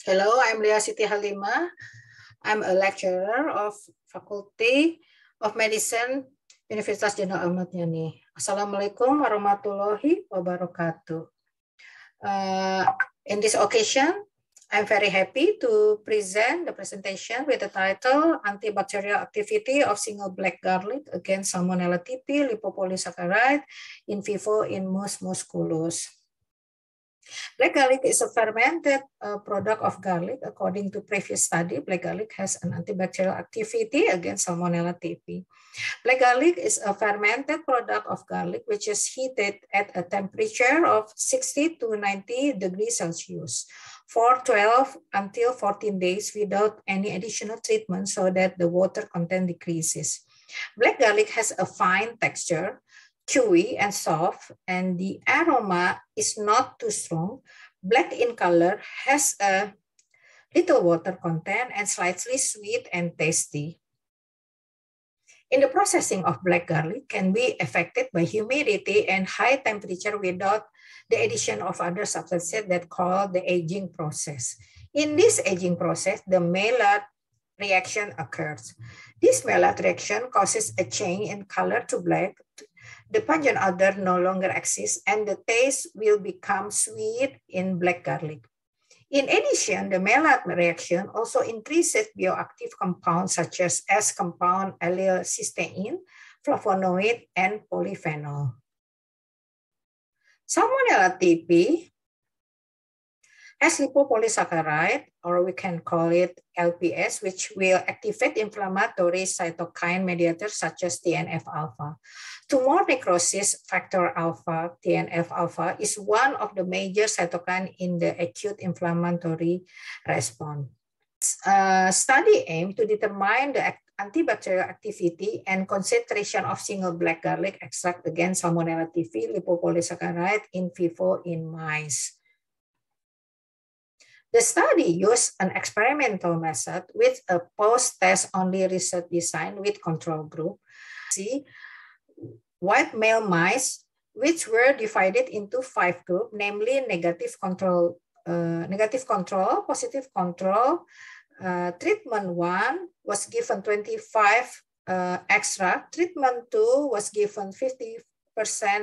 Hello, I'm Lia Siti Halima. I'm a lecturer of Faculty of Medicine, Universitas Jenderal Ahmad Yani. Assalamualaikum warahmatullahi wabarakatuh. In this occasion, I'm very happy to present the presentation with the title Antibacterial Activity of Single Black Garlic Against Salmonella typhi lipopolysaccharide in vivo in Mus musculus. Black garlic is a fermented product of garlic. According to previous study, black garlic has an antibacterial activity against Salmonella typhi. Black garlic is a fermented product of garlic which is heated at a temperature of 60 to 90 degrees Celsius for 12 until 14 days without any additional treatment so that the water content decreases. Black garlic has a fine texture, chewy and soft, and the aroma is not too strong. Black in color, has a little water content, and slightly sweet and tasty. In the processing of black garlic can be affected by humidity and high temperature without the addition of other substances that call the aging process. In this aging process, the Maillard reaction occurs. This Maillard reaction causes a change in color to black. The pungent odor no longer exists and the taste will become sweet in black garlic. In addition, the Maillard reaction also increases bioactive compounds such as S compound, allyl cysteine, flavonoid, and polyphenol. Salmonella typhi has lipopolysaccharide, or we can call it LPS, which will activate inflammatory cytokine mediators such as TNF-alpha. Tumor necrosis factor alpha, TNF-alpha, is one of the major cytokines in the acute inflammatory response. Study aimed to determine the antibacterial activity and concentration of single black garlic extract against Salmonella typhi lipopolysaccharide in vivo in mice. The study used an experimental method with a post-test only research design with control group. See, white male mice, which were divided into 5 groups, namely negative control, positive control. Treatment 1 was given 25 extract. Treatment 2 was given 50%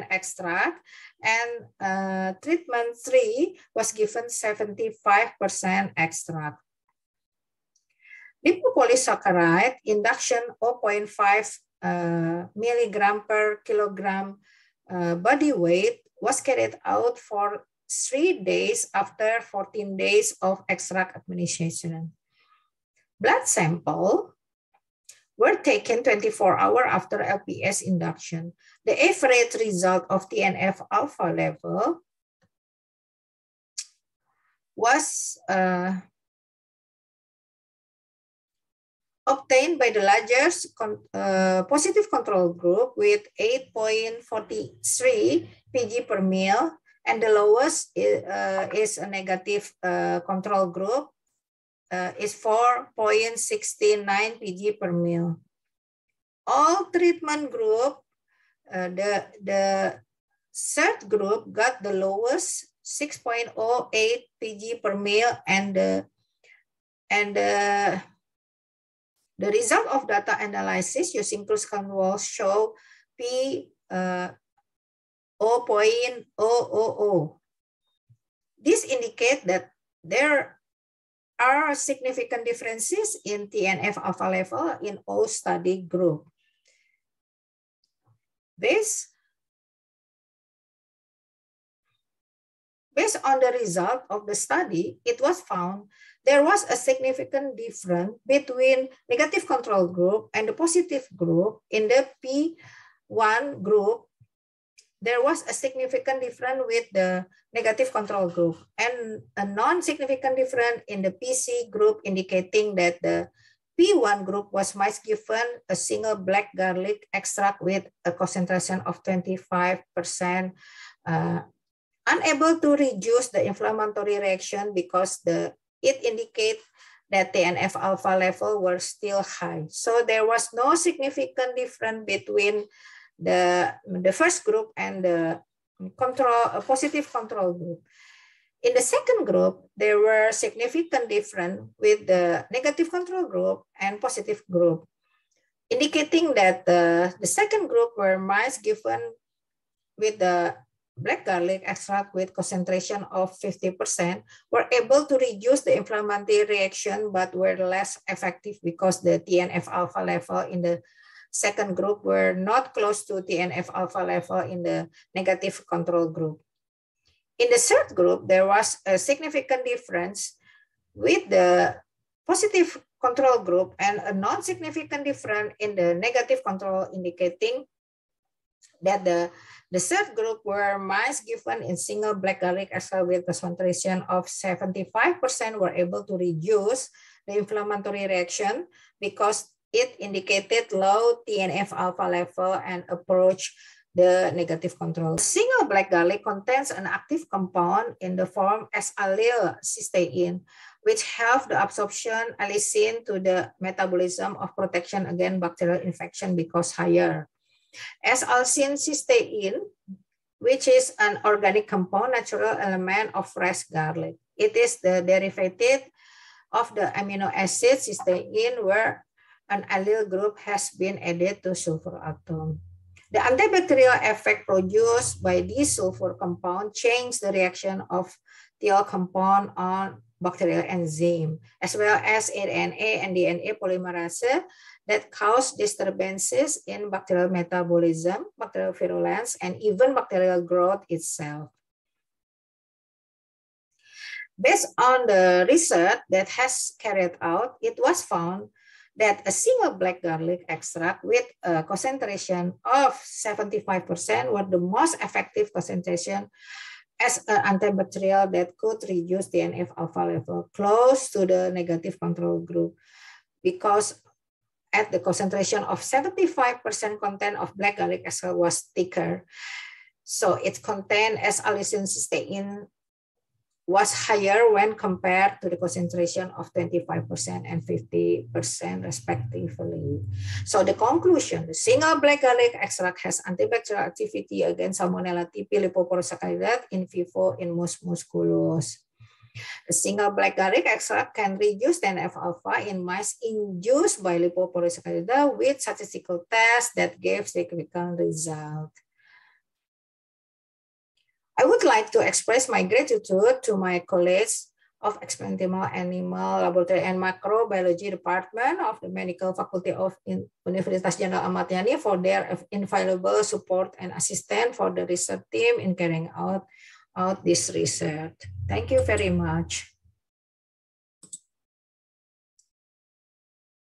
extract, and treatment 3 was given 75% extract. Lipopolysaccharide induction 0.5 milligram per kilogram body weight was carried out for 3 days after 14 days of extract administration. Blood sample were taken 24 hours after LPS induction. The average result of TNF-alpha level was obtained by the largest positive control group with 8.43 pg per ml, and the lowest is a negative control group, is 4.69 pg per ml. All treatment group, the third group got the lowest 6.08 pg per ml, and the result of data analysis using Kruskal-Walsh show P 0.000. This indicates that there are significant differences in TNF-alpha level in all study group. Based on the result of the study, it was found there was a significant difference between negative control group and the positive group. In the P1 group, there was a significant difference with the negative control group and a non-significant difference in the PC group, indicating that the P1 group was mice given a single black garlic extract with a concentration of 25%, unable to reduce the inflammatory reaction because it indicates that TNF-alpha level were still high. So there was no significant difference between the first group and the positive control group. In the second group, there were significant difference with the negative control group and positive group, indicating that the second group were mice given with the black garlic extract with concentration of 50% were able to reduce the inflammatory reaction but were less effective because the TNF-alpha level in the second group were not close to TNF-alpha level in the negative control group. In the third group, there was a significant difference with the positive control group and a non-significant difference in the negative control, indicating that the third group were mice given in single black garlic extract with concentration of 75% were able to reduce the inflammatory reaction because it indicated low TNF-alpha level and approach the negative control. Single black garlic contains an active compound in the form S-allyl cysteine, which help the absorption allicin to the metabolism of protection against bacterial infection because higher. S-allicin cysteine, which is an organic compound, natural element of fresh garlic. It is the derivative of the amino acid cysteine where an allyl group has been added to sulfur atom. The antibacterial effect produced by this sulfur compound changed the reaction of thiol compound on bacterial enzyme, as well as RNA and DNA polymerase that cause disturbances in bacterial metabolism, bacterial virulence, and even bacterial growth itself. Based on the research that has carried out, it was found that a single black garlic extract with a concentration of 75% were the most effective concentration as an antibacterial that could reduce TNF-alpha level close to the negative control group, because at the concentration of 75% content of black garlic extract was thicker. So it contained S-allicin cysteine was higher when compared to the concentration of 25% and 50% respectively. So the conclusion, the single black garlic extract has antibacterial activity against Salmonella typhi lipopolysaccharide in vivo in Mus musculus. The single black garlic extract can reduce TNF-alpha in mice induced by lipopolysaccharide with statistical tests that gave significant result. I would like to express my gratitude to my colleagues of Experimental Animal Laboratory and Microbiology Department of the Medical Faculty of Universitas Jenderal Ahmad Yani for their invaluable support and assistance for the research team in carrying out this research. Thank you very much.